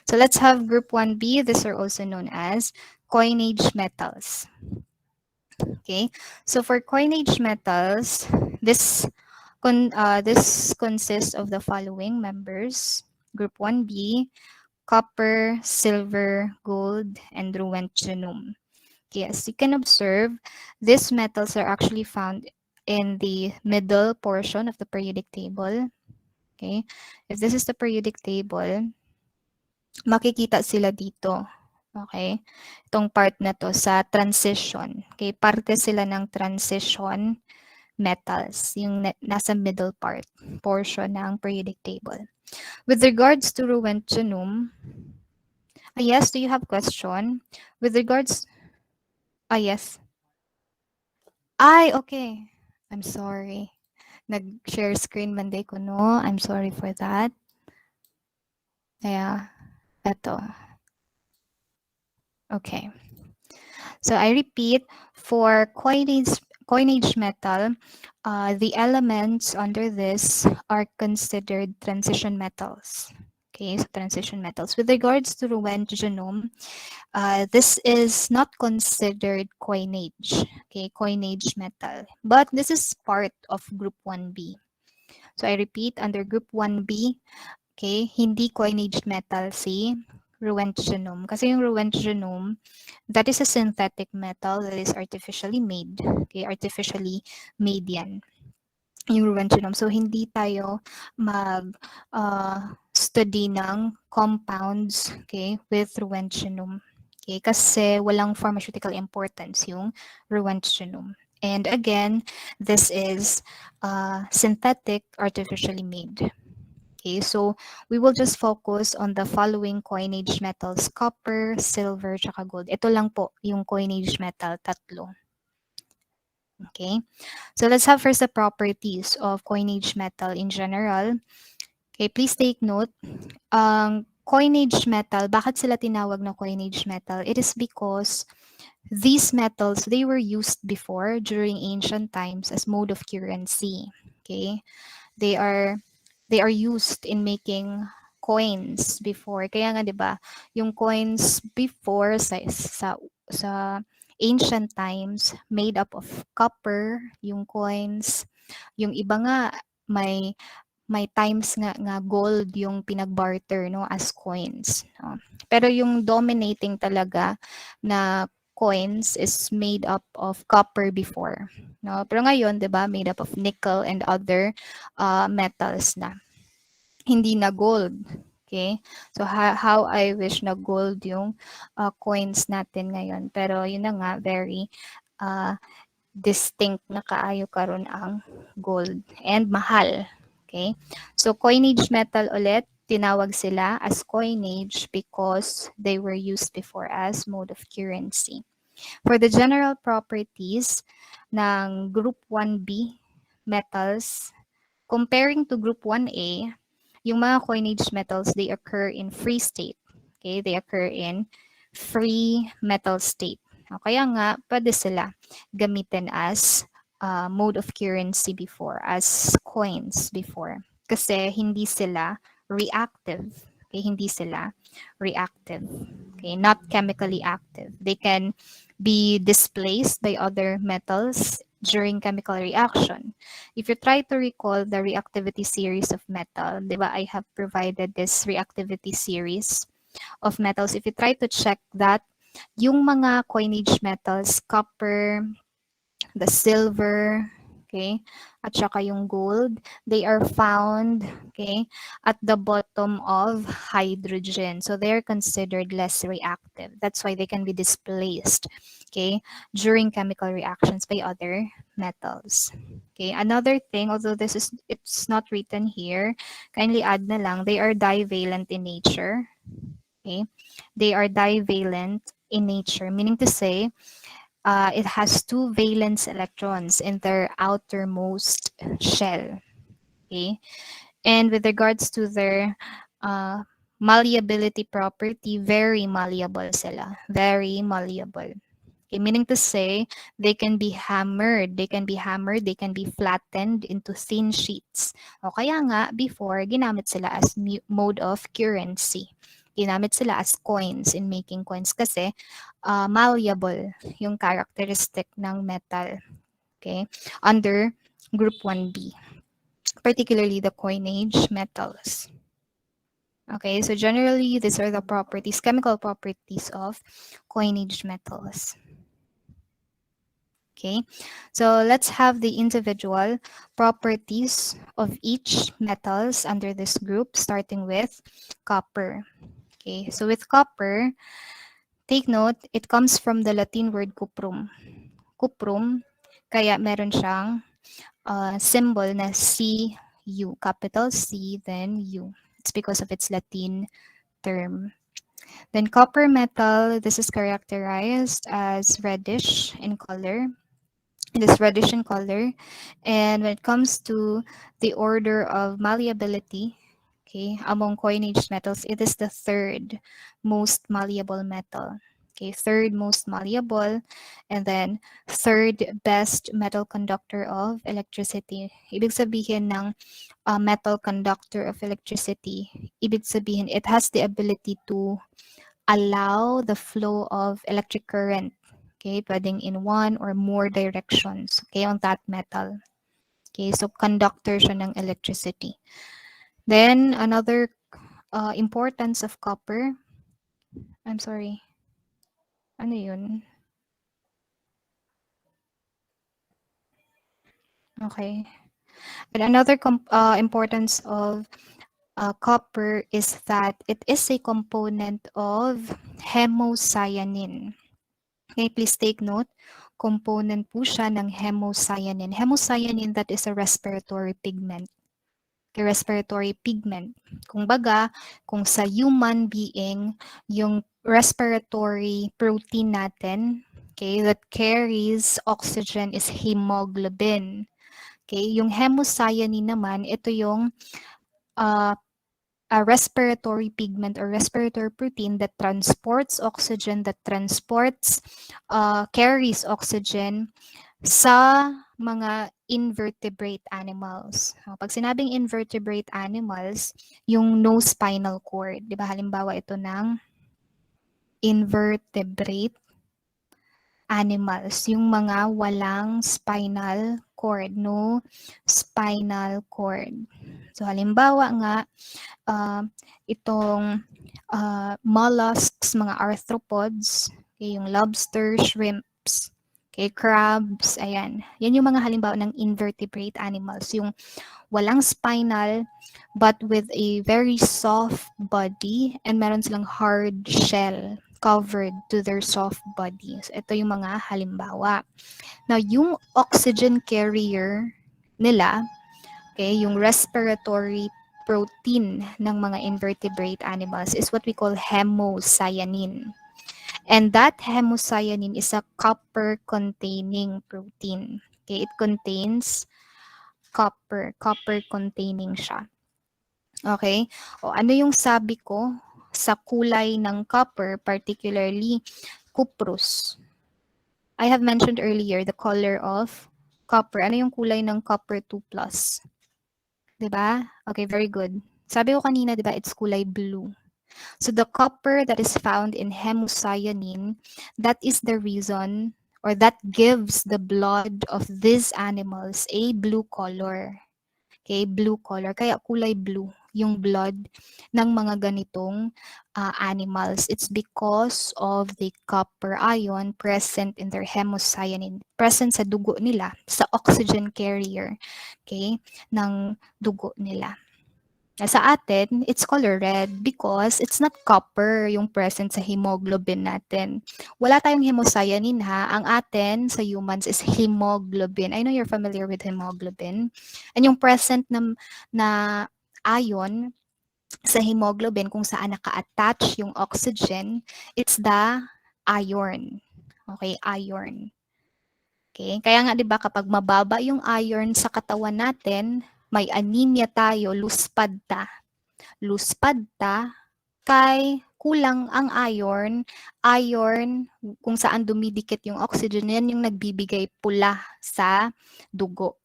So let's have group 1B. These are also known as coinage metals. Okay, so for coinage metals, this consists of the following members. Group 1B, copper, silver, gold, and ruthenium. Okay, as you can observe, these metals are actually found in the middle portion of the periodic table. Okay, if this is the periodic table, makikita sila dito. Okay, itong part na to sa transition. Okay, parte sila ng transition metals, yung nasa middle portion ng periodic table. With regards to ruthenium, yes, do you have question? With regards, yes. Ay, okay. I'm sorry. Nag-share screen Monday ko, no? I'm sorry for that. Yeah, eto. Okay. So I repeat, for coinage metal, the elements under this are considered transition metals. Okay, so transition metals. With regards to ruthenium, this is not considered coinage, okay, coinage metal, but this is part of group 1B. So I repeat, under group 1B, okay, hindi coinage metal si ruthenium. Kasi yung ruthenium, that is a synthetic metal that is artificially made. Okay, artificially made yan, yung ruthenium. So hindi tayo study ng compounds, okay, with ruthenium. Okay, kasi walang pharmaceutical importance yung ruthenium. And again, this is synthetic, artificially made. Okay, so we will just focus on the following coinage metals: copper, silver, tsaka gold. Ito lang po yung coinage metal, tatlo. Okay, so let's have first the properties of coinage metal in general. Okay, please take note. Coinage metal, bakit sila tinawag na coinage metal? It is because these metals, they were used before during ancient times as mode of currency. Okay, they are used in making coins before. Kaya nga 'di ba, yung coins before sa ancient times made up of copper, yung coins. Yung iba nga may times nga gold yung pinagbarter no as coins. No? Pero yung dominating talaga na coins is made up of copper before. No? Pero ngayon, 'di ba, made up of nickel and other metals na. Hindi na gold. Okay? So how I wish na gold yung coins natin ngayon. Pero yun na nga, very distinct na kaayo karon ang gold and mahal. Okay? So coinage metal ulit, tinawag sila as coinage because they were used before as mode of currency. For the general properties ng group 1B metals, comparing to group 1A, yung mga coinage metals, they occur in free state. Okay? They occur in free metal state. Kaya nga, pwede sila gamitin as mode of currency before, as coins before. Kasi hindi sila reactive. Okay? Hindi sila reactive. Okay? Not chemically active. They can be displaced by other metals during chemical reaction. If you try to recall the reactivity series of metal, di ba, I have provided this reactivity series of metals. If you try to check that, yung mga coinage metals, copper, the silver, okay, at saka yung gold, they are found, okay, at the bottom of hydrogen. So they're considered less reactive. That's why they can be displaced, okay, during chemical reactions by other metals. Okay, another thing, although it's not written here, kindly add na lang, they are divalent in nature. Okay, they are divalent in nature, meaning to say, it has two valence electrons in their outermost shell. Okay, and with regards to their malleability property, very malleable sila, very malleable. Okay, meaning to say, they can be hammered, they can be flattened into thin sheets. O kaya nga, before, ginamit sila as mode of currency. ginamit sila as coins in making coins kasi malleable yung characteristic ng metal. Okay? Under Group 1B, particularly the coinage metals. Okay, so generally, these are the properties, chemical properties of coinage metals. Okay, so let's have the individual properties of each metals under this group, starting with copper. Okay, so with copper, take note, it comes from the Latin word cuprum. Cuprum, kaya meron siyang symbol na Cu, capital C, then U. It's because of its Latin term. Then copper metal, this is characterized as reddish in color. It is reddish in color. And when it comes to the order of malleability, okay, among coinage metals, it is the third most malleable metal. Okay, third most malleable, and then third best metal conductor of electricity. Ibig sabihin ng metal conductor of electricity, ibig sabihin it has the ability to allow the flow of electric current. Okay, pwedeng in one or more directions, okay, on that metal. Okay, so conductor siya ng electricity. Then, another importance of copper. I'm sorry. Ano yun? Okay. And another importance of copper is that it is a component of hemocyanin. Okay, please take note. Component po siya ng hemocyanin. Hemocyanin, that is a respiratory pigment. Okay, respiratory pigment. Kung baga, kung sa human being, yung respiratory protein natin, okay, that carries oxygen is hemoglobin. Okay, yung hemocyanin naman, ito yung a respiratory pigment or respiratory protein that transports oxygen, that carries oxygen sa mga invertebrate animals. Pag sinabing invertebrate animals, yung no spinal cord, di ba? Halimbawa ito ng invertebrate animals, yung mga walang spinal cord, no spinal cord. So halimbawa nga, itong mollusks, mga arthropods, okay, yung lobster, shrimps, okay, crabs, ayan. Yan yung mga halimbawa ng invertebrate animals, yung walang spinal but with a very soft body and meron silang hard shell covered to their soft bodies. Ito yung mga halimbawa. Now, yung oxygen carrier nila, okay, yung respiratory protein ng mga invertebrate animals is what we call hemocyanin. And that hemocyanin is a copper-containing protein. Okay, it contains copper containing siya. Okay? O ano yung sabi ko sa kulay ng copper, particularly cuprous? I have mentioned earlier the color of copper. Ano yung kulay ng copper 2+? Diba? Okay, very good. Sabi ko kanina, diba, it's kulay blue. So the copper that is found in hemocyanin, that is the reason or that gives the blood of these animals a blue color. Okay, blue color. Kaya kulay blue yung blood ng mga ganitong animals. It's because of the copper ion present in their hemocyanin, present sa dugo nila, sa oxygen carrier, okay, ng dugo nila. Sa atin, it's color red because it's not copper yung present sa hemoglobin natin. Wala tayong hemocyanin ha. Ang atin sa humans is hemoglobin. I know you're familiar with hemoglobin. And yung present na ion sa hemoglobin kung saan naka-attach yung oxygen, it's the iron. Okay, iron. Okay, kaya nga 'di ba kapag mababa yung iron sa katawan natin, may anemia tayo, luspad kay kulang ang iron kung saan dumidikit yung oxygen, yan yung nagbibigay pula sa dugo.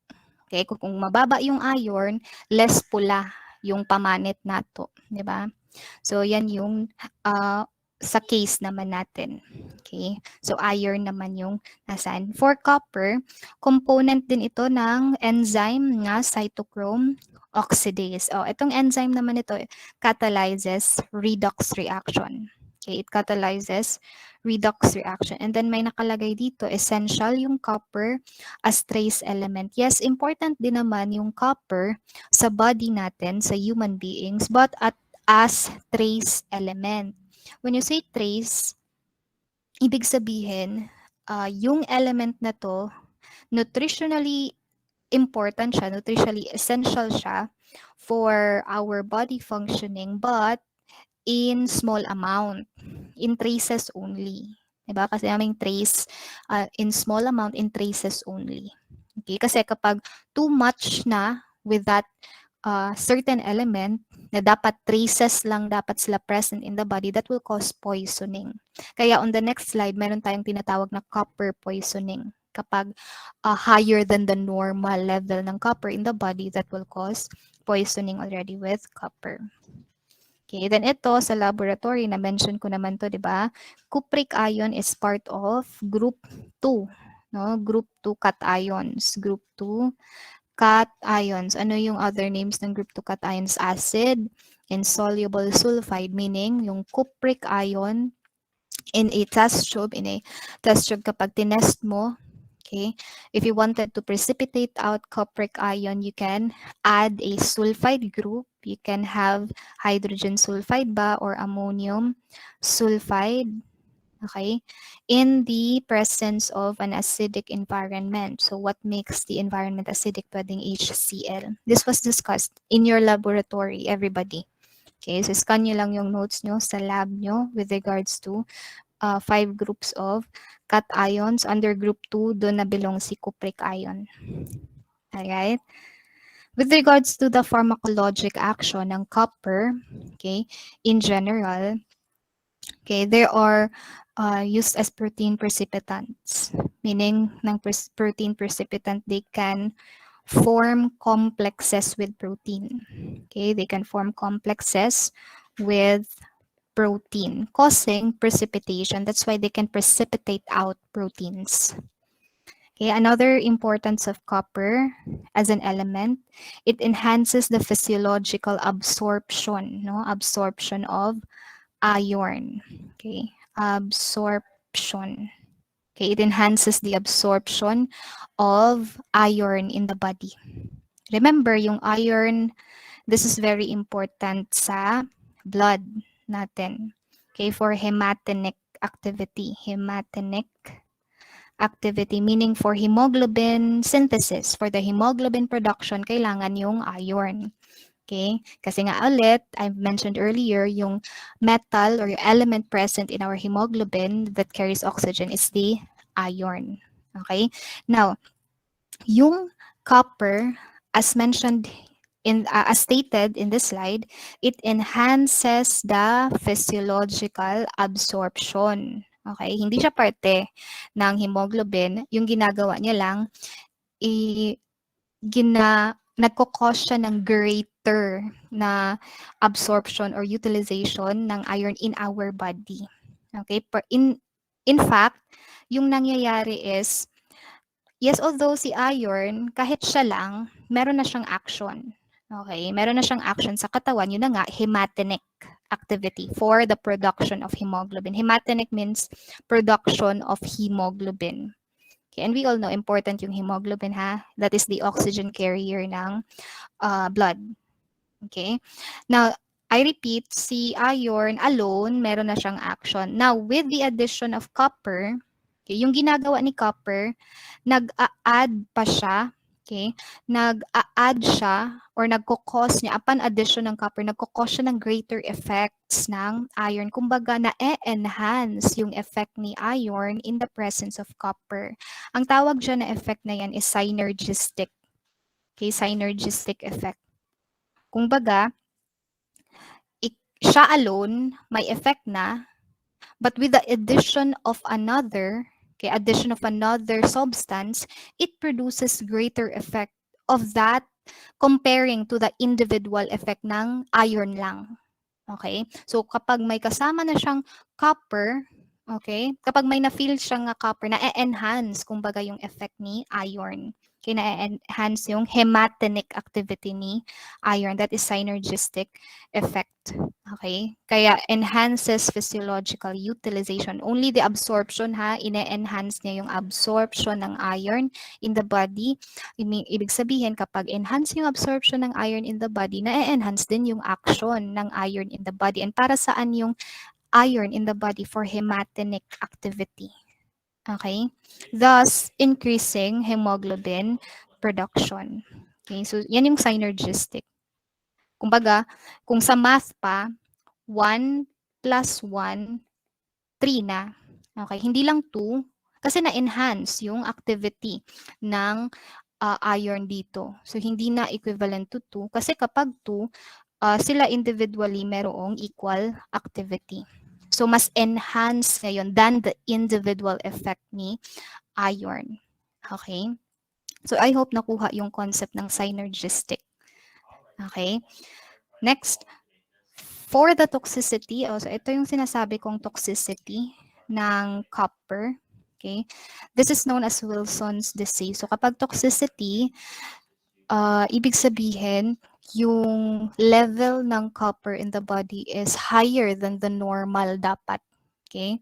Okay, kung mababa yung iron, less pula yung pamanit nato, di ba? So, yan yung sa case naman natin. Okay? So, iron naman yung nasaan. For copper, component din ito ng enzyme nga cytochrome oxidase. Itong enzyme naman ito catalyzes redox reaction. Okay, it catalyzes redox reaction. And then may nakalagay dito, essential yung copper as trace element. Yes, important din naman yung copper sa body natin, sa human beings, but as trace element. When you say trace, ibig sabihin, yung element na to, nutritionally important siya, nutritionally essential siya for our body functioning, but in small amount, in traces only. Diba? Kasi naming trace in small amount, in traces only. Okay? Kasi kapag too much na with that certain element na dapat traces lang dapat sila present in the body, that will cause poisoning. Kaya on the next slide, meron tayong tinatawag na copper poisoning. Kapag higher than the normal level ng copper in the body, that will cause poisoning already with copper. Okay, then ito sa laboratory, na-mention ko naman to, di ba? Cupric ion is part of group 2, no? Group 2 cations. Group 2 cations. Ano yung other names ng group 2 cations? Acid, insoluble sulfide, meaning yung cupric ion in a test tube, kapag tinest mo, okay, if you wanted to precipitate out cupric ion, you can add a sulfide group. You can have hydrogen sulfide ba or ammonium sulfide, okay, in the presence of an acidic environment. So what makes the environment acidic? Pwedeng HCl. This was discussed in your laboratory, everybody. Okay, so scan nyo lang yung notes nyo sa lab nyo with regards to 5 groups of cations. Under group 2, doon na belong si cupric ion. Alright? With regards to the pharmacologic action ng copper, okay, in general, okay, there are used as protein precipitants. Meaning, ng protein precipitant, they can form complexes with protein. Okay, they can form complexes with protein, causing precipitation. That's why they can precipitate out proteins. Okay, another importance of copper as an element, it enhances the physiological absorption, no? Absorption of iron. Okay, absorption. Okay, it enhances the absorption of iron in the body. Remember, yung iron, this is very important sa blood natin. Okay, for hematinic activity. Hematinic activity, meaning for hemoglobin synthesis. For the hemoglobin production, kailangan yung iron. Okay? Kasi nga ulit, I mentioned earlier, yung metal or yung element present in our hemoglobin that carries oxygen is the iron. Okay? Now, yung copper, as mentioned as stated in this slide, it enhances the physiological absorption. Okay? Hindi siya parte ng hemoglobin. Yung ginagawa niya lang, nagko-cause siya ng greater na absorption or utilization ng iron in our body. Okay? In fact, yung nangyayari is, yes, although si iron, kahit siya lang, meron na siyang action. Okay? Meron na siyang action sa katawan. Yun na nga, hematinic activity for the production of hemoglobin. Hematinic means production of hemoglobin. Okay, and we all know important yung hemoglobin, ha? That is the oxygen carrier ng blood. Okay? Now, I repeat, si iron alone, meron na siyang action. Now, with the addition of copper, okay, yung ginagawa ni copper, nag-a-add pa siya, okay? Nag-a-add siya or nagko-cause niya, upon addition ng copper, nagko-cause siya ng greater effects ng iron. Kumbaga, na-enhance yung effect ni iron in the presence of copper. Ang tawag dyan na effect na yan is synergistic. Okay, synergistic effect. Kumbaga, siya alone, may effect na, but with the addition of another, okay, addition of another substance, it produces greater effect of that comparing to the individual effect ng iron lang. Okay? So, kapag may kasama na siyang copper, okay? Kapag may na-feel siyang copper, na-enhance, kumbaga yung effect ni iron. Okay, na-enhance yung hematinic activity ni iron. That is synergistic effect. Okay? Kaya enhances physiological utilization. Only the absorption ha, ine-enhance niya yung absorption ng iron in the body. Ibig sabihin, kapag enhance yung absorption ng iron in the body, na-enhance din yung action ng iron in the body. And para saan yung iron in the body? For hematinic activity. Okay? Thus, increasing hemoglobin production. Okay? So, yan yung synergistic. Kumbaga, kung sa math pa, 1 plus 1, 3 na. Okay? Hindi lang 2, kasi na-enhance yung activity ng iron dito. So, hindi na equivalent to 2. Kasi kapag 2, sila individually merong equal activity. So, mas enhance ngayon than the individual effect ni iron. Okay? So, I hope nakuha yung concept ng synergistic. Okay? Next, for the toxicity, so ito yung sinasabi kong toxicity ng copper. Okay? This is known as Wilson's disease. So, kapag toxicity, ibig sabihin, yung level ng copper in the body is higher than the normal dapat. Okay?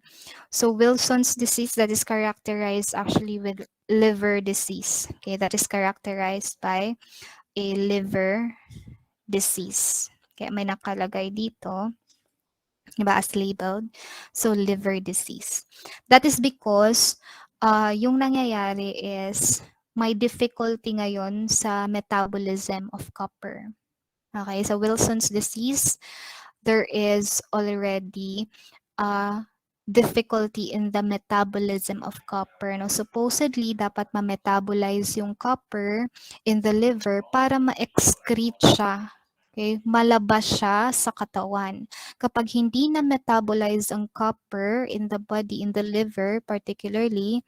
So Wilson's disease, that is characterized actually with liver disease. Okay, that is characterized by a liver disease. Okay, may nakalagay dito, diba, as labeled. So liver disease. That is because yung nangyayari is may difficulty ngayon sa metabolism of copper. Okay, so Wilson's disease, there is already difficulty in the metabolism of copper. No? Supposedly, dapat ma-metabolize yung copper in the liver para ma-excrete siya. Okay? Malabas siya sa katawan. Kapag hindi na metabolize ang copper in the body, in the liver particularly,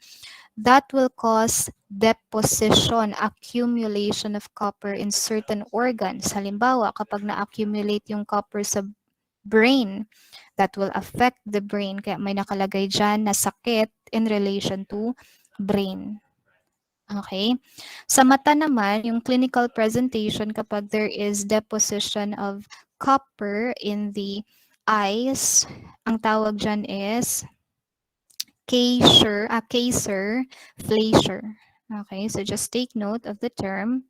that will cause deposition, accumulation of copper in certain organs. Halimbawa, kapag na-accumulate yung copper sa brain, that will affect the brain. Kaya may nakalagay dyan na sakit in relation to brain. Okay? Sa mata naman, yung clinical presentation kapag there is deposition of copper in the eyes, ang tawag dyan is Kaiser Fleischer. Okay, so just take note of the term.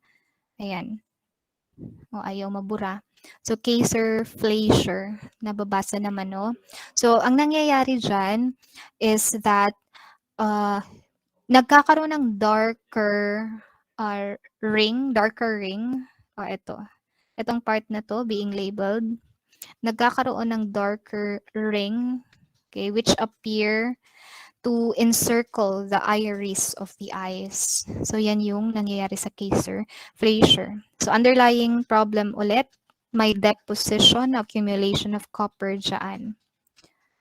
Ayan. O, ayaw mabura. So, Kaiser Fleischer. Nababasa naman, no? So, ang nangyayari dyan is that nagkakaroon ng darker ring. O, ito. Itong part na to, being labeled. Nagkakaroon ng darker ring, okay, which appear to encircle the iris of the eyes. So, yan yung nangyayari sa Kaiser Fleischer. So, underlying problem ulit, may deposition, accumulation of copper dyan.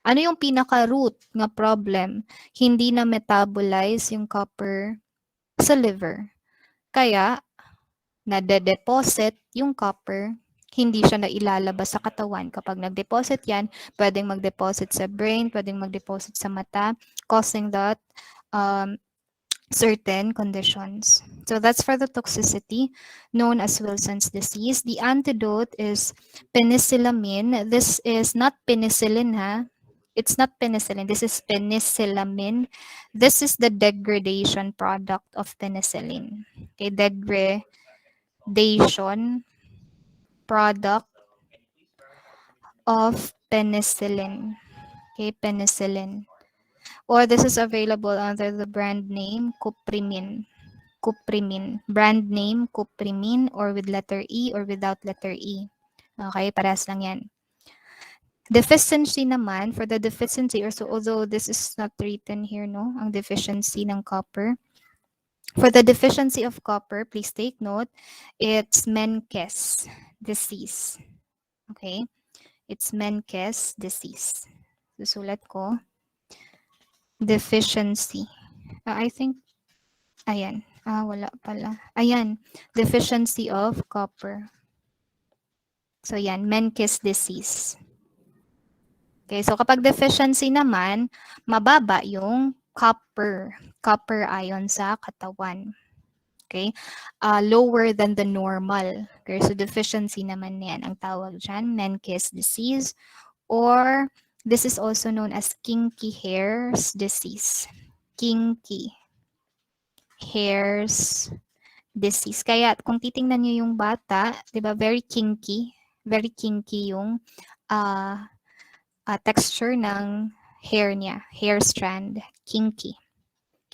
Ano yung pinaka-root nga problem? Hindi na metabolize yung copper sa liver. Kaya, nade-deposit yung copper, hindi siya nailalabas sa katawan. Kapag nag-deposit yan, pwedeng mag-deposit sa brain, pwedeng mag-deposit sa mata, causing that certain conditions. So that's for the toxicity known as Wilson's disease. The antidote is penicillamine. This is not penicillin, ha? It's not penicillin. This is penicillamine. This is the degradation product of penicillin. Okay, degradation product of penicillin. Okay, penicillin. Or this is available under the brand name Cuprimin. Cuprimin. Brand name Cuprimin, or with letter E or without letter E. Okay, parehas lang yan. Deficiency naman, for the deficiency, or so, although this is not written here, no, ang deficiency ng copper. For the deficiency of copper, please take note, it's Menkes disease. Okay? It's Menkes disease. Susulat ko. Deficiency. I think, ayan. Wala pala. Ayan. Deficiency of copper. So, yan. Menkes disease. Okay, so kapag deficiency naman, mababa yung copper ion sa katawan. Okay? Lower than the normal. Okay, so deficiency naman yan ang tawag dyan, Menkes disease, or this is also known as kinky hairs disease. Kinky hairs disease. Kaya kung titingnan nyo yung bata, di ba, very kinky yung uh, texture ng hair niya, hair strand, kinky,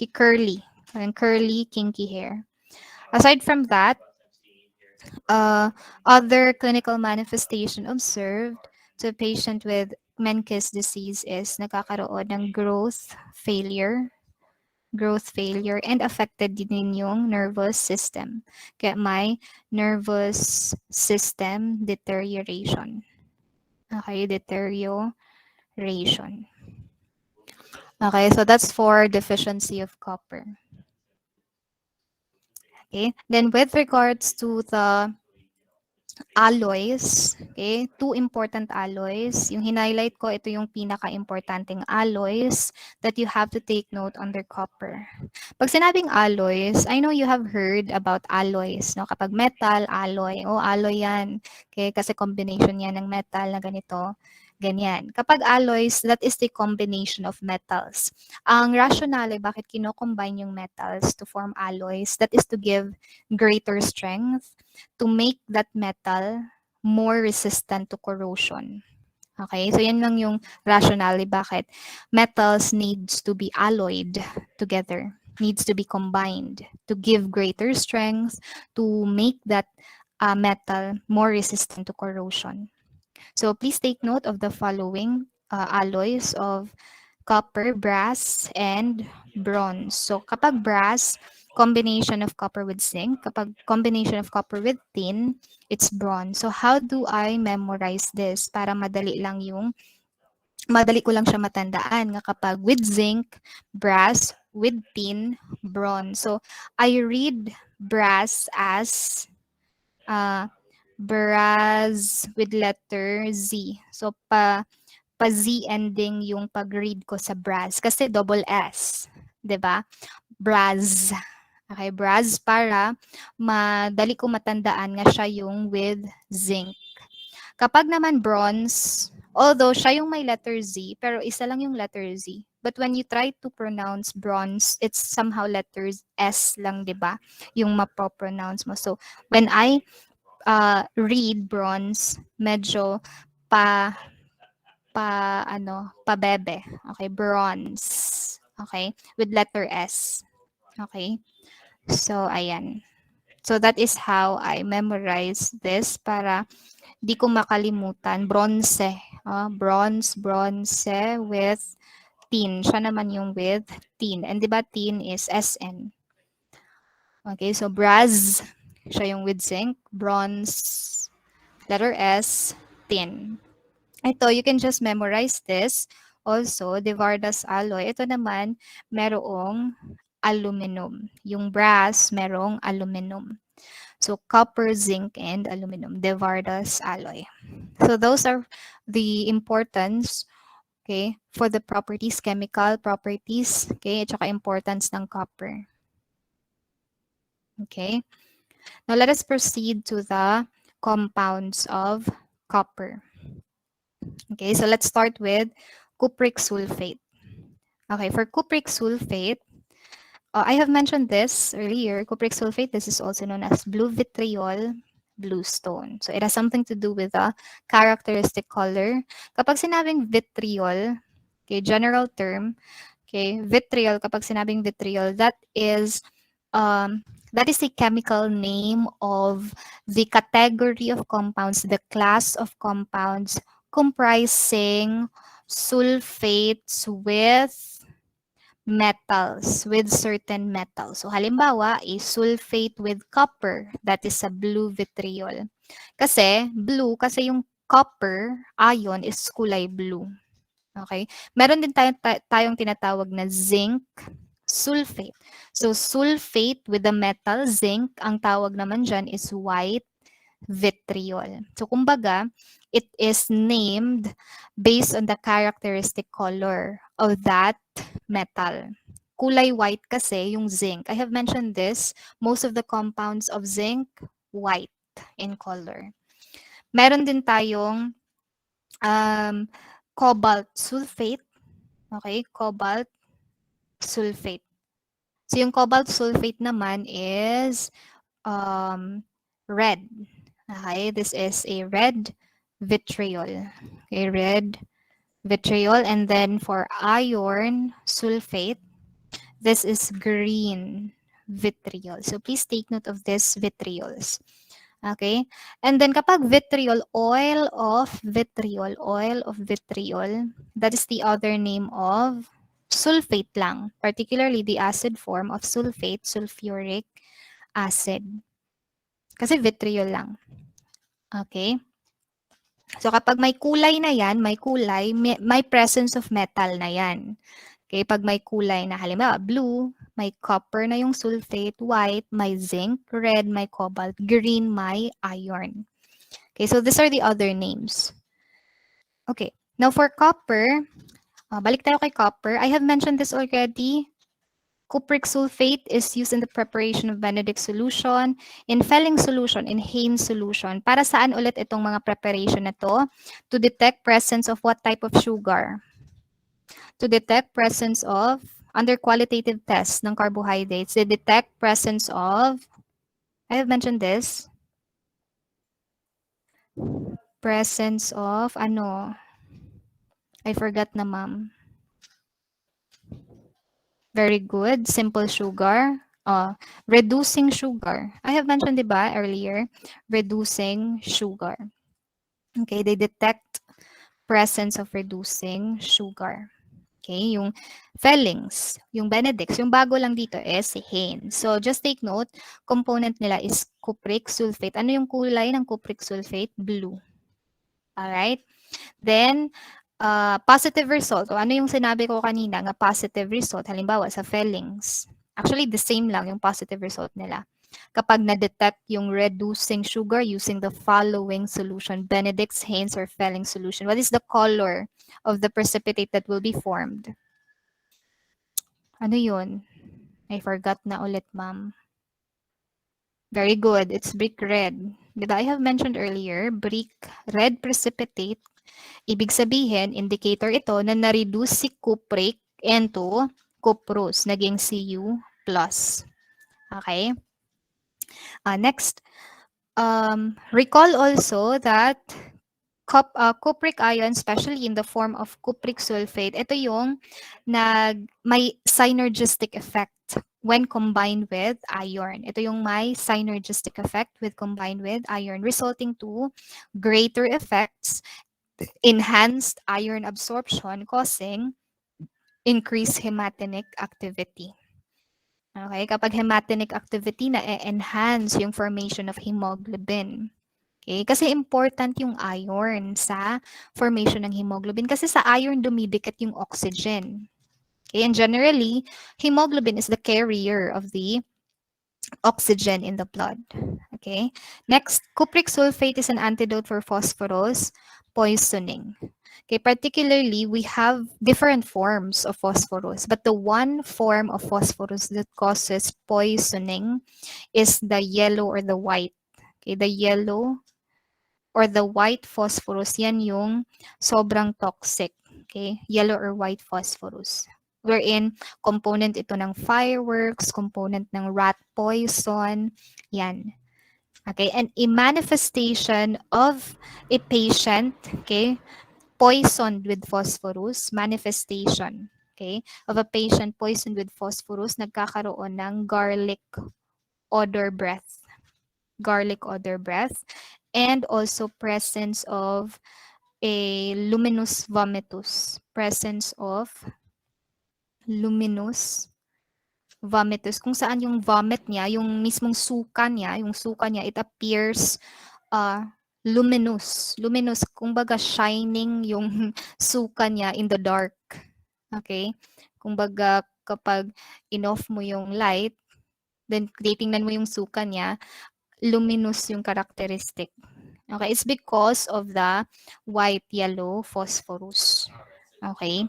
curly, curly, kinky hair. Aside from that, other clinical manifestation observed to a patient with Menkes disease is nakakaroon ng growth failure, and affected din yung nervous system. Kaya may nervous system deterioration. Okay, deterioration. Okay, so that's for deficiency of copper. Okay, then with regards to the alloys, okay, two important alloys. Yung highlight ko, ito yung pinaka-importanting alloys that you have to take note under copper. Pag sinabing alloys, I know you have heard about alloys, no? Kapag metal, alloy. Oh, alloy yan. Okay, kasi combination yan ng metal na ganito. Ganyan. Kapag alloys, that is the combination of metals. Ang rationale, bakit kino-combine yung metals to form alloys, that is to give greater strength, to make that metal more resistant to corrosion. Okay, so yan lang yung rationale bakit metals needs to be alloyed together, needs to be combined to give greater strength, to make that metal more resistant to corrosion. So please take note of the following alloys of copper, brass, and bronze. So kapag brass, combination of copper with zinc. Kapag combination of copper with tin, it's bronze. So how do I memorize this para madali ko lang siya matandaan nga kapag with zinc, brass, with tin, bronze. So I read brass as brass with letter Z. So pa-Z ending yung pag-read ko sa brass kasi double S, 'di ba? Brass. Okay, brass para madali ko matandaan nga siya yung with zinc. Kapag naman bronze, although siya yung may letter Z, pero isa lang yung letter Z. But when you try to pronounce bronze, it's somehow letters S lang, 'di ba? Yung mapopronounce mo. So, when I read bronze, medyo pabebe. Okay, bronze. Okay, with letter S. Okay, so ayan. So that is how I memorize this para di ko makalimutan. Bronze. Bronze with tin. Siya naman yung with tin. And di ba tin is SN. Okay, so brass, siya yung with zinc. Bronze, letter S, tin. Ito, you can just memorize this. Also, de Vardas alloy. Ito naman, merong aluminum. Yung brass, merong aluminum. So, copper, zinc, and aluminum. De Vardas alloy. So, those are the importance, okay, for the properties, chemical properties, okay, at saka importance ng copper. Okay. Now, let us proceed to the compounds of copper. Okay, so let's start with cupric sulfate. Okay, for cupric sulfate, I have mentioned this earlier. Cupric sulfate, this is also known as blue vitriol, blue stone. So it has something to do with the characteristic color. Kapag sinabing vitriol, okay, general term, okay, vitriol, kapag sinabing vitriol, that is the chemical name of the category of compounds, the class of compounds comprising sulfates with metals, with certain metals. So halimbawa, a sulfate with copper, that is a blue vitriol. Kasi yung copper ion is kulay blue. Okay? Meron din tayong tinatawag na zinc sulfate. So sulfate with the metal zinc, ang tawag naman dyan is white vitriol. So kumbaga, it is named based on the characteristic color of that metal. Kulay white kasi yung zinc. I have mentioned this. Most of the compounds of zinc, white in color. Meron din tayong cobalt sulfate. Okay, cobalt sulfate. So yung cobalt sulfate naman is red. Okay, this is a red vitriol. Okay, red vitriol. And then for iron sulfate, this is green vitriol. So please take note of this vitriols. Okay? And then kapag vitriol, oil of vitriol, that is the other name of sulfate lang. Particularly the acid form of sulfate, sulfuric acid. Kasi vitriol lang. Okay? So kapag may kulay na yan, may kulay, may presence of metal na yan. Okay, pag may kulay na halimbawa blue, may copper na yung sulfate, white, may zinc, red, may cobalt, green, may iron. Okay, so these are the other names. Okay, now for copper, balik tayo kay copper. I have mentioned this already. Cupric sulfate is used in the preparation of Benedict solution, in Felling solution, in Haynes solution. Para saan ulit itong mga preparation na to? To detect presence of what type of sugar? To detect presence of, under qualitative tests ng carbohydrates, they detect presence of, I have mentioned this, presence of, I forgot na ma'am. Very good. Simple sugar. Reducing sugar. I have mentioned, diba, earlier, reducing sugar. Okay, they detect presence of reducing sugar. Okay, yung Fellings, yung Benedicts, yung bago lang dito is si Haynes. So just take note, component nila is cupric sulfate. Ano yung kulay ng cupric sulfate? Blue. Alright? Then, positive result. O ano yung sinabi ko kanina nga positive result? Halimbawa sa Fellings. Actually, the same lang yung positive result nila. Kapag na-detect yung reducing sugar using the following solution, Benedict's, Haynes, or Fellings solution. What is the color of the precipitate that will be formed? Ano yun? I forgot na ulit, ma'am. Very good. It's brick red. Diba? I have mentioned earlier, brick red precipitate. Ibig sabihin, indicator ito na na-reduce si cupric into cuprous. Naging Cu+. Okay? Next, recall also that cupric ion, especially in the form of cupric sulfate, ito yung may synergistic effect when combined with iron. Ito yung may synergistic effect with combined with iron, resulting to greater effects, enhanced iron absorption, causing increased hematinic activity. Okay, kapag hematinic activity, na-enhance yung formation of hemoglobin. Okay, kasi important yung iron sa formation ng hemoglobin kasi sa iron dumidikit yung oxygen. Okay, and generally, hemoglobin is the carrier of the oxygen in the blood. Okay, next, cupric sulfate is an antidote for phosphorus poisoning. Okay, particularly, we have different forms of phosphorus, but the one form of phosphorus that causes poisoning is the yellow or the white. Okay, the yellow or the white phosphorus, yan yung sobrang toxic. Okay, yellow or white phosphorus. Wherein, component ito ng fireworks, component ng rat poison, yan. Okay, and a manifestation of a patient, okay, poisoned with phosphorus, manifestation, okay, of a patient poisoned with phosphorus, nagkakaroon ng garlic odor breath. Garlic odor breath, and also presence of a luminous vomitus. Presence of luminous vomitus. Kung saan yung vomit niya, yung mismong suka niya, it appears luminous. Luminous, kumbaga shining yung suka niya in the dark. Okay? Kumbaga kapag in-off mo yung light, then titingnan mo yung suka niya, luminous yung characteristic. Okay, it's because of the white-yellow phosphorus. Okay?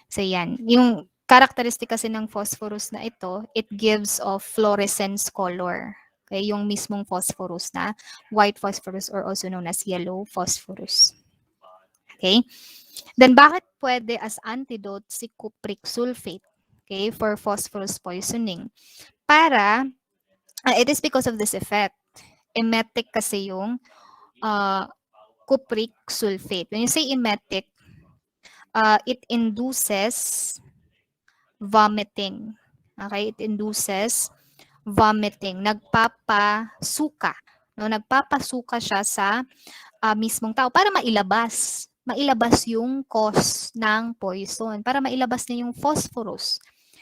So yan, yung characteristic kasi ng phosphorus na ito, it gives off fluorescence color. Okay, yung mismong phosphorus na white phosphorus or also known as yellow phosphorus. Okay? Then bakit pwede as antidote si cupric sulfate? Okay, for phosphorus poisoning. Para, it is because of this effect. Emetic kasi yung uh, cupric sulfate. When you say emetic, it induces vomiting. Okay, it induces vomiting. Nagpapasuka. No, nagpapasuka siya sa mismong tao para mailabas. Mailabas yung cause ng poison. Para mailabas niya yung phosphorus.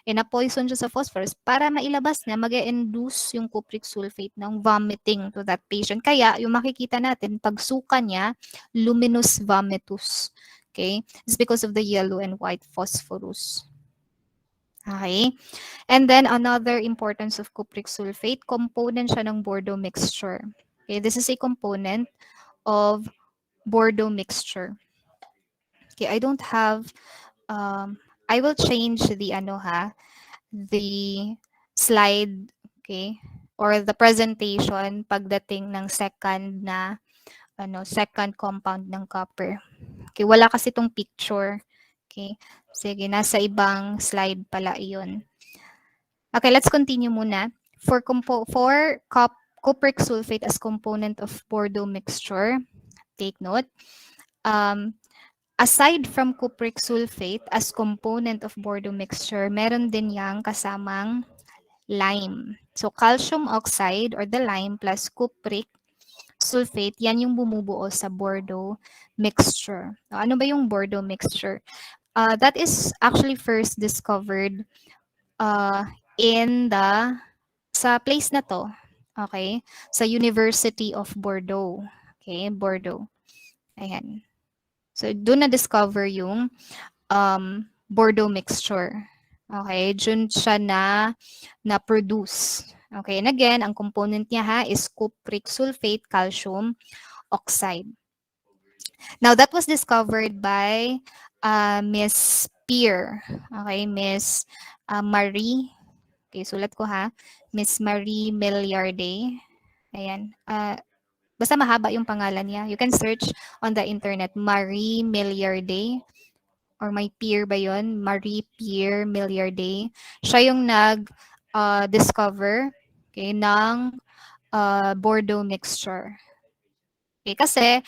Eh, na-poison siya sa phosphorus. Para mailabas niya, mag-induce yung cupric sulfate ng vomiting to that patient. Kaya, yung makikita natin, pag suka niya, luminous vomitus. Okay? It's because of the yellow and white phosphorus. Okay? And then, another importance of cupric sulfate, component siya ng Bordeaux Mixture. Okay? This is a component of Bordeaux Mixture. Okay, I don't have, I will change the the slide, okay, or the presentation pagdating ng second compound ng copper. Okay, wala kasi itong picture. Okay, sige, nasa ibang slide pala iyon. Okay, let's continue muna. For cupric sulfate as component of Bordeaux mixture, take note. Aside from cupric sulfate as component of Bordeaux mixture, meron din yang kasamang lime. So calcium oxide or the lime plus cupric sulfate, yan yung bumubuo sa Bordeaux mixture. Ano ba yung Bordeaux mixture? That is actually first discovered in sa place na to. Okay? Sa University of Bordeaux. Okay, Bordeaux. Ayan. So, doon na-discover yung Bordeaux mixture. Okay, dun siya na-produce. Okay, and again, ang component niya is cupric sulfate, calcium oxide. Now, that was discovered by Miss Peer. Okay, Miss Marie. Okay, sulat ko ha. Miss Marie Milliarde. Ayan. Basta mahaba yung pangalan niya. You can search on the internet, Marie Milliarde. Or may peer ba yun? Marie Pierre Milliarde. Siya yung nag-discover okay, ng Bordeaux mixture. Okay, kasi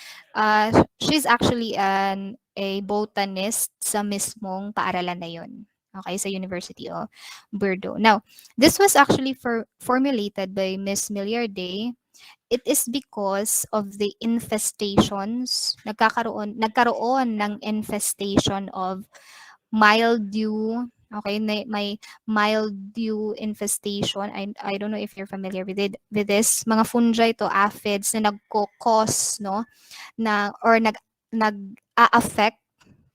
she's actually a botanist sa mismong paaralan na yun. Okay, sa University of Bordeaux. Now, this was actually formulated by Miss Milliarde. It is because of the infestations, nagkaroon ng infestation of mildew, okay, may mildew infestation. I don't know if you're familiar with this. Mga fungi to, aphids na nagko-cause, no, na or nag-a-affect,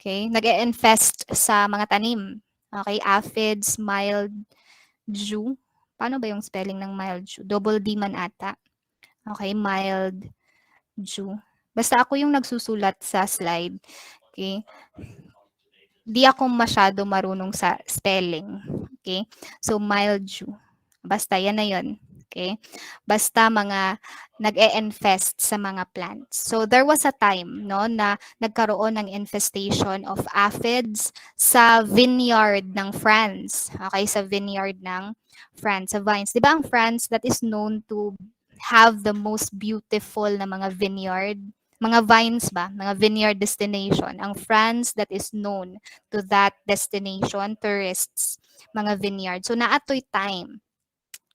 okay, nag-infest sa mga tanim. Okay, aphids, mildew. Paano ba yung spelling ng mildew? Double D man ata. Okay, mild Jew. Basta ako yung nagsusulat sa slide. Okay? Di ako masyado marunong sa spelling. Okay? So, mild Jew. Basta, yan na yun. Okay? Basta mga nag-e-infest sa mga plants. So, there was a time no, na nagkaroon ng infestation of aphids sa vineyard ng France. Okay? Sa vineyard ng France, sa vines. Di ba ang France, that is known to have the most beautiful na mga vineyard, mga vines ba, mga vineyard destination. Ang France that is known to that destination, tourists, mga vineyard. So naatoy time,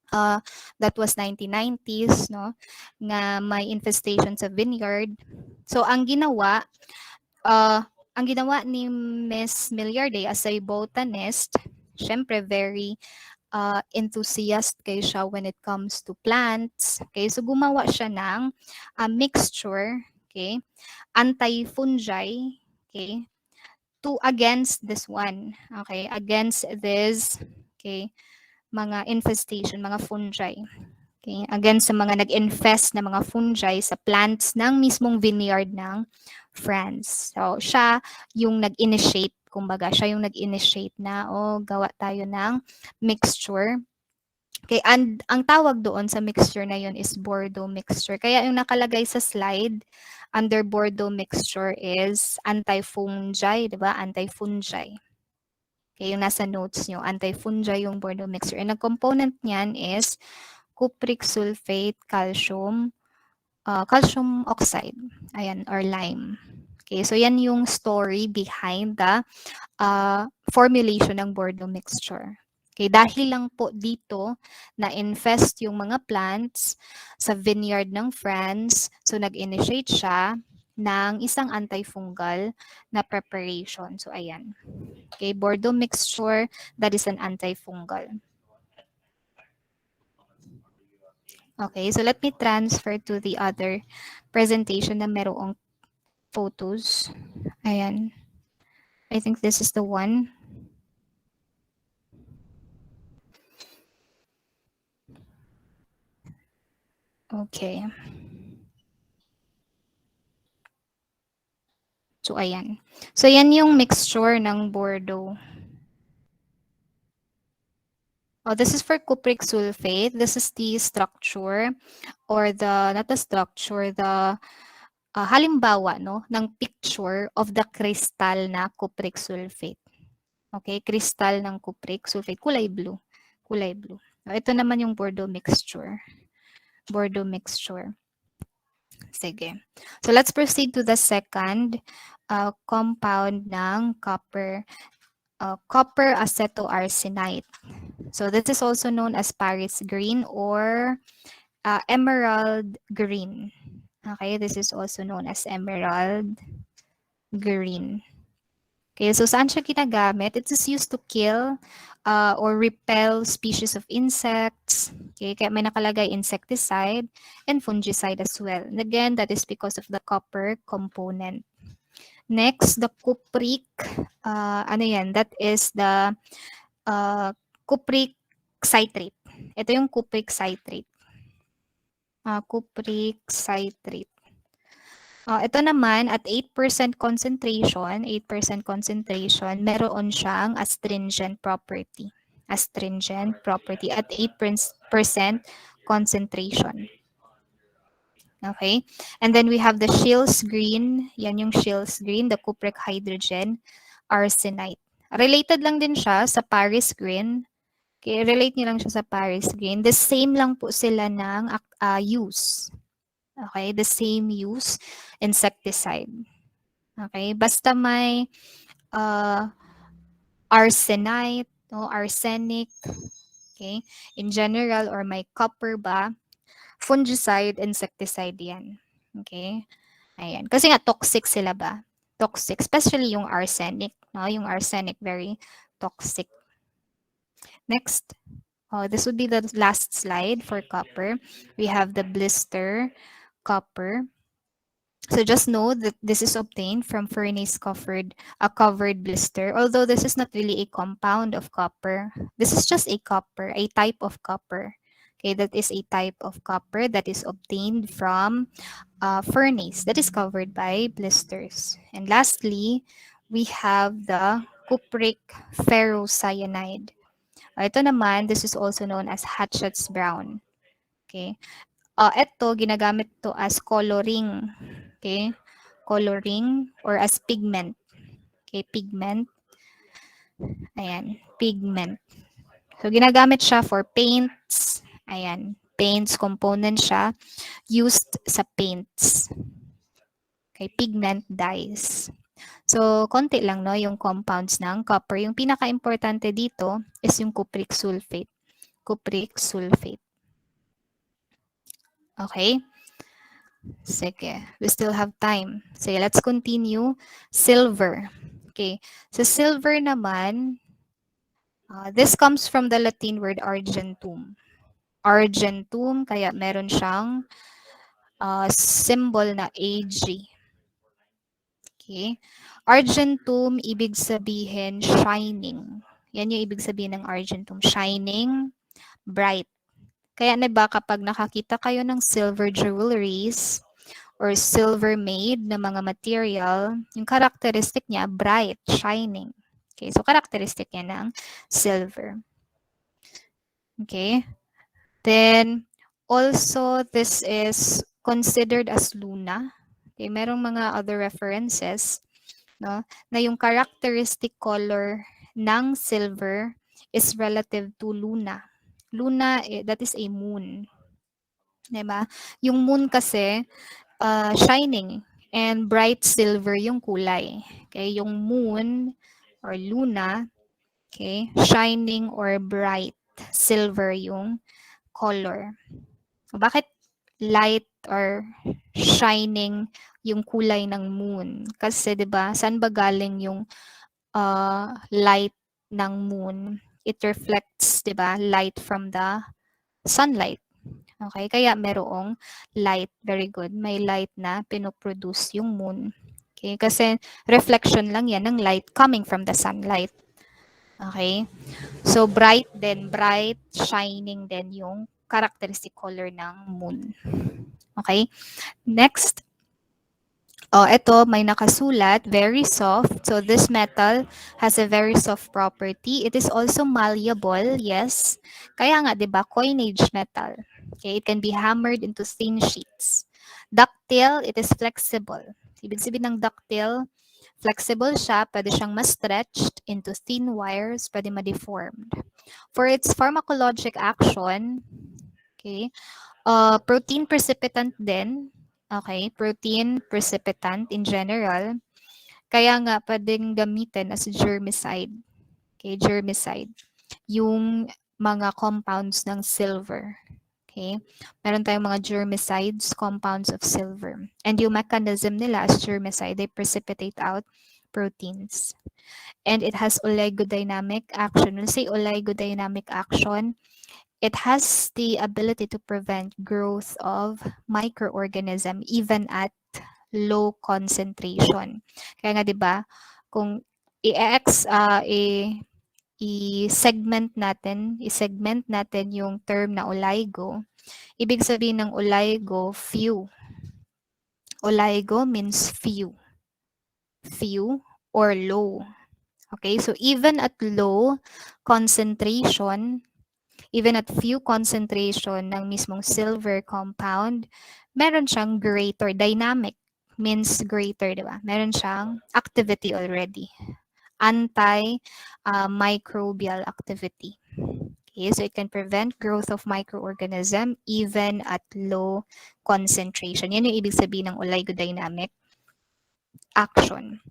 that was 1990s, no, nga may infestation sa vineyard. So ang ginawa ni Miss Milliarde as a botanist, syempre very enthusiast kay siya when it comes to plants. Okay, so gumawa siya ng mixture, okay, anti-fungi, okay, to against this one, okay, against this, okay, mga infestation, mga fungi. Okay? Again, sa mga nag-infest na mga fungi sa plants ng mismong vineyard ng France. So, siya yung nag-initiate, kumbaga, siya yung nag-initiate na, gawa tayo ng mixture. Okay, and ang tawag doon sa mixture na yun is Bordeaux Mixture. Kaya yung nakalagay sa slide under Bordeaux Mixture is anti-fungi, di ba? Anti-fungi. Okay, yung nasa notes nyo, anti-fungi yung Bordeaux Mixture. And ang component niyan is cupric sulfate, calcium oxide, ayan, or lime. Okay, so yan yung story behind the formulation ng Bordeaux Mixture. Okay, dahil lang po dito na-infest yung mga plants sa vineyard ng France, so nag-initiate siya ng isang antifungal na preparation. So, ayan. Okay, Bordeaux Mixture, that is an antifungal. Okay, so let me transfer to the other presentation na merong photos. Ayan. I think this is the one. Okay. So, ayan. So, yan yung mixture ng Bordeaux. Oh, this is for cupric sulfate. This is the structure or not the structure, the halimbawa no, ng picture of the crystal na cupric sulfate. Okay, crystal ng cupric sulfate, kulay blue. Kulay blue. Ito naman yung Bordeaux mixture. Bordeaux mixture. Sige. So let's proceed to the second compound ng copper. Copper acetoarsenite. So this is also known as Paris green or emerald green. Okay, this is also known as emerald green. Okay, so saan siya ginagamit? It is used to kill or repel species of insects. Okay, kaya may nakalagay insecticide and fungicide as well. And again, that is because of the copper component. Next, the cupric, ano yan? That is the cupric citrate. Ito yung cupric citrate. Cupric citrate. Ito naman, at 8% concentration, meron siyang astringent property. Astringent property at 8% concentration. Okay? And then we have the Scheele's green. Yan yung Scheele's green, the cupric hydrogen arsenite. Related lang din siya sa Paris green. Okay, relate niyo lang siya sa Paris green. The same lang po sila ng use. Okay, the same use, insecticide. Okay, basta may arsenite, no, arsenic, okay, in general, or may copper ba, fungicide, insecticide yan. Okay, ayan. Kasi nga toxic sila ba? Toxic, especially yung arsenic, no? Yung arsenic, very toxic. Next. This would be the last slide for copper. We have the blister copper. So just know that this is obtained from furnace covered blister. Although this is not really a compound of copper. This is just a copper, a type of copper. Okay, that is a type of copper that is obtained from furnace that is covered by blisters. And lastly, we have the cupric ferrocyanide. Ito naman, this is also known as Hatchett's brown. Okay. Ito, ginagamit to as coloring. Okay. Coloring or as pigment. Okay, pigment. Ayan, pigment. So, ginagamit siya for paints. Ayan, paints component siya used sa paints. Okay, pigment dyes. So, konti lang no, yung compounds ng copper. Yung pinaka-importante dito is yung cupric sulfate. Cupric sulfate. Okay? Sige, we still have time. Sige, let's continue. Silver. Okay, so silver naman, this comes from the Latin word argentum. Argentum, kaya meron siyang symbol na AG. Okay. Argentum, ibig sabihin shining. Yan yung ibig sabihin ng argentum. Shining, bright. Kaya 'di ba kapag nakakita kayo ng silver jewelries or silver made na mga material, yung characteristic niya bright, shining. Okay, so characteristic yan ng silver. Okay? Then also this is considered as luna. Okay, merong mga other references, no, na yung characteristic color ng silver is relative to luna. Luna, that is a moon. Diba? Yung moon kasi, shining and bright silver yung kulay. Okay, yung moon or luna, okay, shining or bright silver yung color. So, bakit light or shining yung kulay ng moon? Kasi 'di ba, saan ba galing yung light ng moon? It reflects, 'di ba, light from the sunlight. Okay, kaya merong light, very good. May light na pinoproduce yung moon. Okay, kasi reflection lang yan ng light coming from the sunlight. Okay, so bright then bright, shining then yung characteristic color ng moon. Okay, next. Oh, ito may nakasulat, very soft. So this metal has a very soft property. It is also malleable, yes. Kaya nga, 'di ba, coinage metal. Okay, it can be hammered into thin sheets. Ductile, it is flexible. Ibig sabihin ng ductile, flexible siya, pwede siyang ma-stretched into thin wires, pwede ma-deformed. For its pharmacologic action, okay, protein precipitant din. Okay, protein precipitant in general. Kaya nga pwedeng gamitin as germicide. Okay, germicide. Yung mga compounds ng silver. Okay? Meron tayong mga germicides, compounds of silver. And yung mechanism nila as germicide, they precipitate out proteins. And it has oligodynamic action. When we say oligodynamic action, it has the ability to prevent growth of microorganism even at low concentration. Kaya nga 'di ba, kung i-ex i-segment natin yung term na oligo, ibig sabihin ng oligo, few. Oligo means few. Few or low. Okay, so even at low concentration, even at few concentration ng mismong silver compound, meron siyang greater dynamic, means greater, di ba? Meron siyang activity already. Anti-microbial activity. Okay, so it can prevent growth of microorganism even at low concentration. Yan yung ibig sabihin ng oligodynamic action.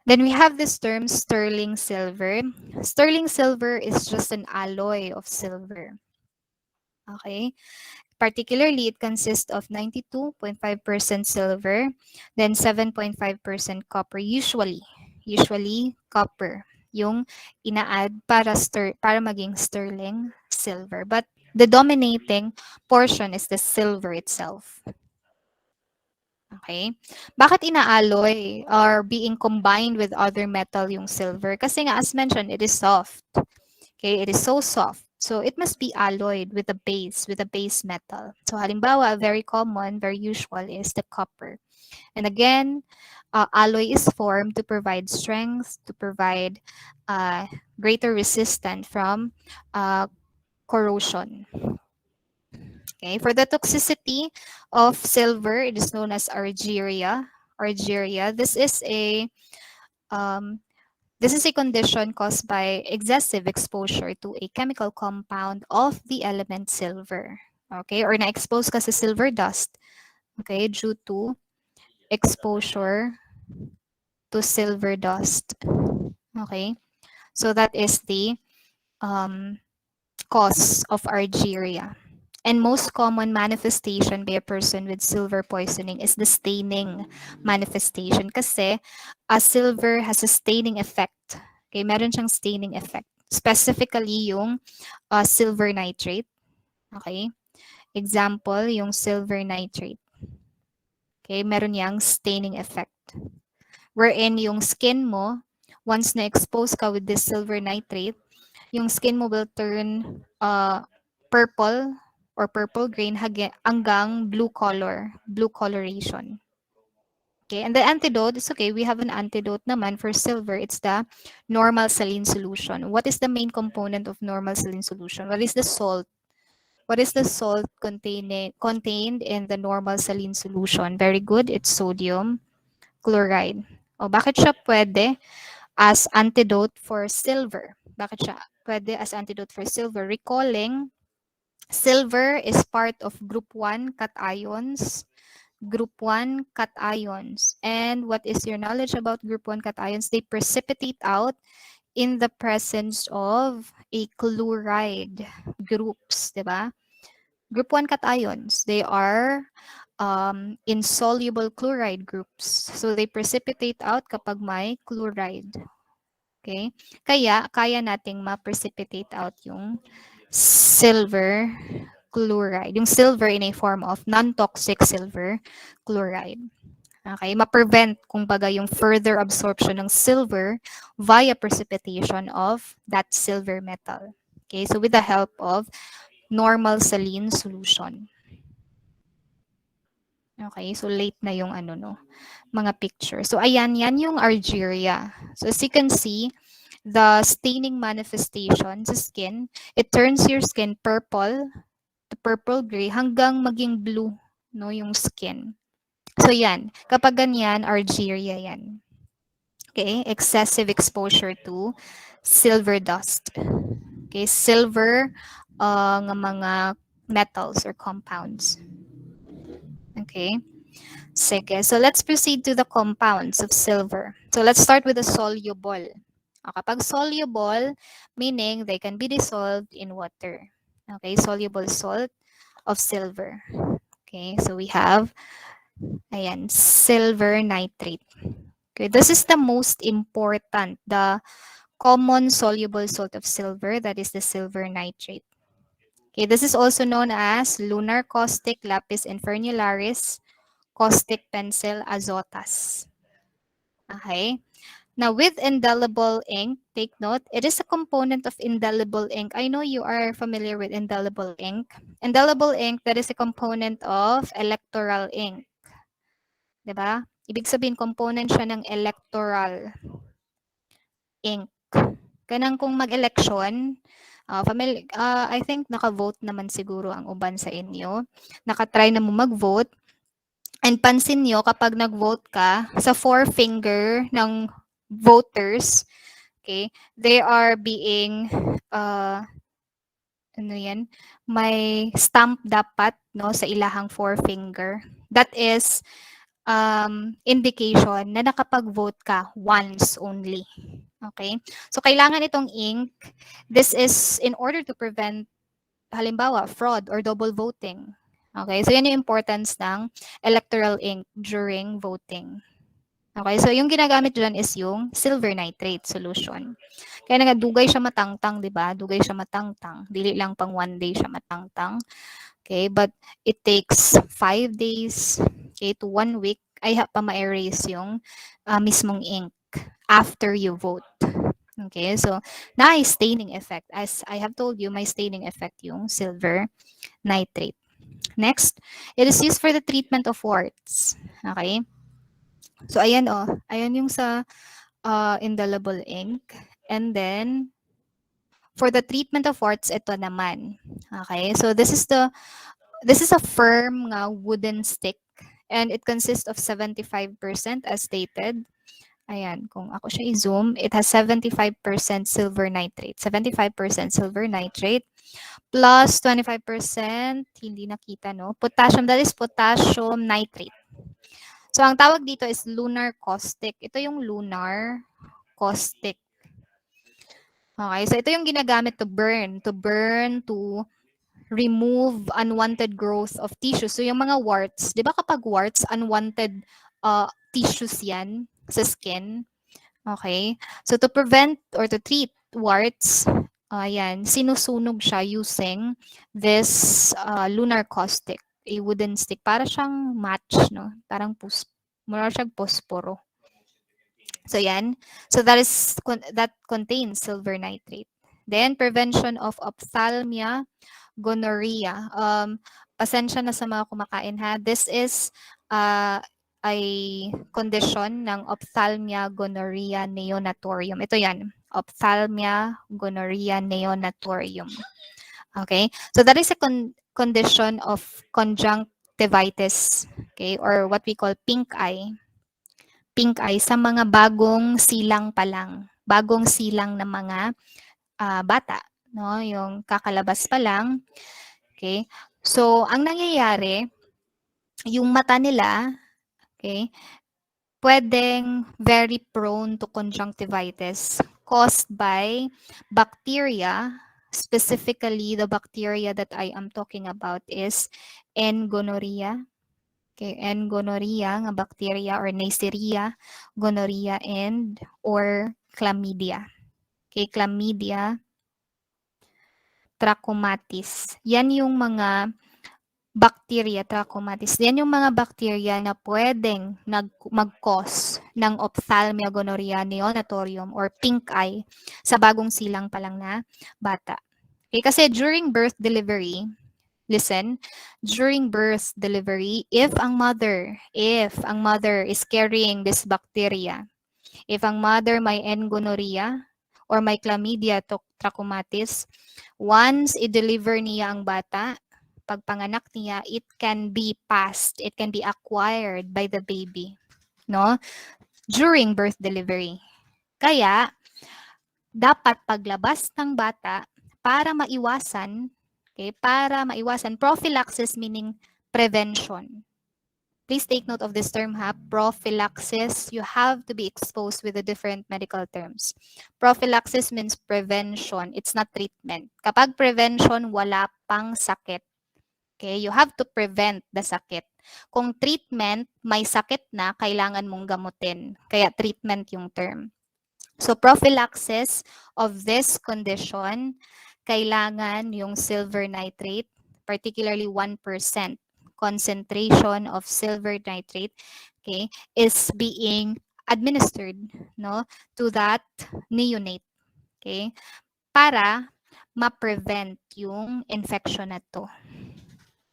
Then we have this term sterling silver. Sterling silver is just an alloy of silver. Okay. Particularly, it consists of 92.5% silver, then 7.5% copper. Usually copper yung ina-add para maging sterling silver. But the dominating portion is the silver itself. Okay? Bakit ina-alloy or being combined with other metal yung silver? Kasi nga, as mentioned, it is soft. Okay, it is so soft. So it must be alloyed with a base metal. So halimbawa, very common, very usual is the copper. And again, alloy is formed to provide strength, to provide greater resistance from corrosion. Okay, for the toxicity of silver, it is known as argyria. Argyria. Um, This is a condition caused by excessive exposure to a chemical compound of the element silver. Okay, or na-expose ka sa silver dust. Okay, due to exposure to silver dust. Okay, so that is the cause of argyria. And most common manifestation by a person with silver poisoning is the staining manifestation kasi silver has a staining effect. Okay, meron siyang staining effect. Specifically yung silver nitrate. Okay? Example, yung silver nitrate. Okay, meron yang staining effect. Wherein yung skin mo, once na-expose ka with this silver nitrate, yung skin mo will turn purple or purple grain hanggang blue coloration. Okay, and the antidote is okay. We have an antidote naman for silver. It's the normal saline solution. What is the main component of normal saline solution? What is the salt? What is the salt contained in the normal saline solution? Very good. It's sodium chloride. O bakit siya pwede as antidote for silver? Bakit siya pwede as antidote for silver? Recalling, silver is part of group 1 cations. Group 1 cations. And what is your knowledge about group 1 cations? They precipitate out in the presence of a chloride groups, di ba? Group 1 cations, they are insoluble chloride groups. So they precipitate out kapag may chloride. Okay? Kaya, kaya nating ma-precipitate out yung silver chloride. Yung silver in a form of non-toxic silver chloride. Okay? Ma-prevent, kumbaga, yung further absorption ng silver via precipitation of that silver metal. Okay? So with the help of normal saline solution. Okay, so late na yung ano no, mga picture. So ayan, yan yung Argyria. So as you can see, the staining manifestation sa skin, it turns your skin purple to purple gray hanggang maging blue no yung skin. So yan, kapag ganyan, Argyria yan. Okay, excessive exposure to silver dust. Okay, silver nga mga metals or compounds. Okay. Sige. So let's proceed to the compounds of silver. So let's start with the soluble. Kapag soluble, meaning they can be dissolved in water. Okay, soluble salt of silver. Okay, so we have, ayan, silver nitrate. Okay, this is the most important, the common soluble salt of silver, that is the silver nitrate. Okay, this is also known as lunar caustic lapis infernularis, caustic pencil azotas. Okay. Now, with indelible ink, take note, it is a component of indelible ink. I know you are familiar with indelible ink. Indelible ink, that is a component of electoral ink. Diba? Ibig sabihin, component siya ng electoral ink. Kanang kung mag-election, I think naka-vote naman siguro ang uban sa inyo. Naka-try na mo mag-vote. And pansin nyo, kapag nag-vote ka, sa forefinger ng voters, okay, they are being, ano yan, may stamp dapat, no, sa ilahang forefinger. That is indication na nakapag-vote ka once only. Okay? So, kailangan itong ink, this is in order to prevent, halimbawa, fraud or double voting. Okay, so yan yung importance ng electoral ink during voting. Okay, so yung ginagamit dyan is yung silver nitrate solution. Kaya nga dugay siya matangtang, di ba? Dugay siya matangtang. Dili lang pang 1 day siya matangtang. Okay, but it takes 5 days, okay, to 1 week ay pa ma-erase yung mismong ink after you vote. Okay, so na staining effect. As I have told you, may staining effect yung silver nitrate. Next, it is used for the treatment of warts. Okay? So, ayan ayan yung sa indelible ink. And then, for the treatment of warts, ito naman. Okay? So, this is a firm wooden stick. And it consists of 75% as stated. Ayan, kung ako siya i-zoom, it has 75% silver nitrate. 75% silver nitrate plus 25%, hindi nakita, no? Potassium, that is potassium nitrate. So, ang tawag dito is lunar caustic. Ito yung lunar caustic. Okay, so ito yung ginagamit to burn, to remove unwanted growth of tissues. So, yung mga warts, di ba kapag warts, unwanted tissues yan sa skin? Okay, so to prevent or to treat warts, ayan, sinusunog siya using this lunar caustic, a wooden stick. Para siyang match, no? Parang mura siyang posporo. So yan. So that contains silver nitrate. Then, prevention of ophthalmia, gonorrhea. Pasensya na sa mga kumakain ha. This is a condition ng ophthalmia, gonorrhea, neonatorium. Ito yan, ophthalmia, gonorrhea, neonatorium. Okay, so that is a condition of conjunctivitis, okay, or what we call pink eye. Pink eye sa mga bagong silang pa lang. Bagong silang na mga bata, no? Yung kakalabas pa lang. Okay? So, ang nangyayari, yung mata nila, okay, pwedeng very prone to conjunctivitis caused by bacteria. Specifically, the bacteria that I am talking about is N. gonorrhea. Okay, N. gonorrhea nga bacteria or Neisseria gonorrhea and or chlamydia. Okay, chlamydia trachomatis. Yan yung mga bacteria, trachomatis. Yan yung mga bacteria na pwedeng mag-cause ng ophthalmia, gonorrhea, neonatorium, or pink eye sa bagong silang pa lang na bata. Okay, kasi during birth delivery, listen, during birth delivery, if ang mother is carrying this bacteria, if ang mother may N. gonorrhea or may chlamydia trachomatis, once i-deliver niya ang bata, pagpanganak niya, it can be passed, it can be acquired by the baby, no? During birth delivery. Kaya, dapat paglabas ng bata, para maiwasan, okay, prophylaxis meaning prevention. Please take note of this term, ha? Prophylaxis. You have to be exposed with the different medical terms. Prophylaxis means prevention. It's not treatment. Kapag prevention, wala pang sakit. Okay? You have to prevent the sakit. Kung treatment, may sakit na, kailangan mong gamutin. Kaya treatment yung term. So prophylaxis of this condition, kailangan yung silver nitrate, particularly 1% concentration of silver nitrate, okay, is being administered, no, to that neonate, okay, para ma-prevent yung infection na to.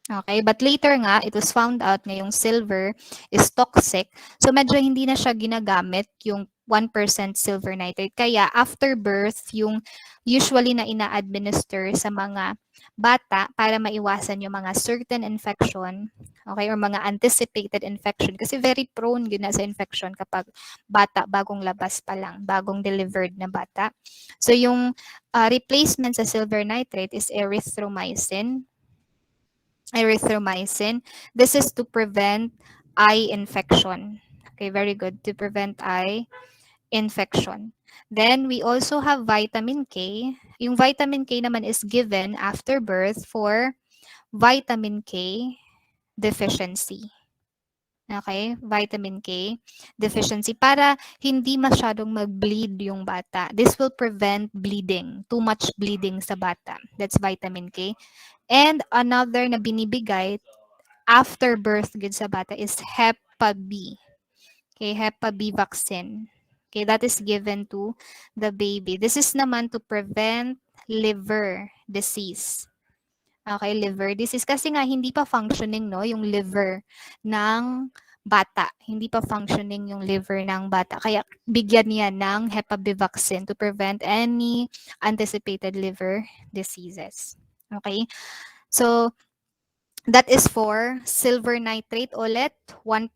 Okay, but later nga, it was found out na yung silver is toxic. So medyo hindi na siya ginagamit yung 1% silver nitrate. Kaya after birth, yung usually na ina-administer sa mga bata para maiwasan yung mga certain infection, okay, or mga anticipated infection. Kasi very prone yun na sa infection kapag bata, bagong labas pa lang, bagong delivered na bata. So yung replacement sa silver nitrate is erythromycin. This is to prevent eye infection. Okay, very good. To prevent eye infection. Then we also have vitamin K. Yung vitamin K naman is given after birth for vitamin K deficiency. Okay, vitamin K deficiency para hindi masyadong mag-bleed yung bata. This will prevent bleeding, too much bleeding sa bata. That's vitamin K. And another na binibigay after birth gid sa bata is Hepa B. Okay, Hepa B vaccine. Okay, that is given to the baby. This is naman to prevent liver disease. Okay, liver disease. Kasi nga hindi pa functioning, no, yung liver ng bata. Hindi pa functioning yung liver ng bata. Kaya bigyan niya ng Hepa B vaccine to prevent any anticipated liver diseases. Okay? So, that is for silver nitrate ulit, 1%.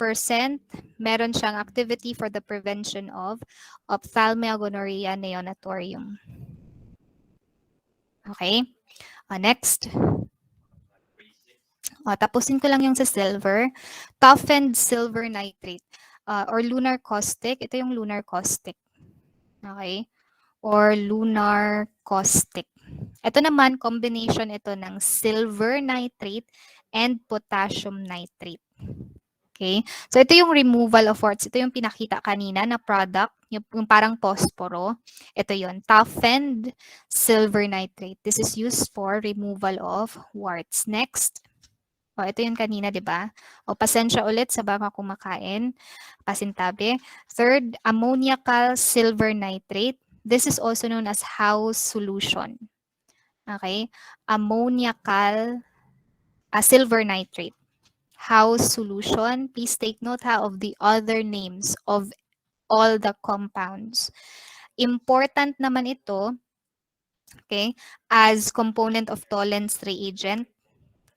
Meron siyang activity for the prevention of ophthalmia, gonorrhea, neonatorium. Okay? Next. Tapusin ko lang yung sa silver. Toughened silver nitrate or lunar caustic. Ito yung lunar caustic. Okay? Or lunar caustic. Ito naman, combination ito ng silver nitrate and potassium nitrate. Okay? So, ito yung removal of warts. Ito yung pinakita kanina na product, yung parang posporo. Ito yun, toughened silver nitrate. This is used for removal of warts. Next. Ito yung kanina, di ba? Pasensya ulit sa baka kumakain. Pasintabi. Third, ammoniacal silver nitrate. This is also known as house solution. Okay? Ammoniacal silver nitrate. House solution. Please take note of the other names of all the compounds. Important naman ito, okay, as component of Tollens reagent.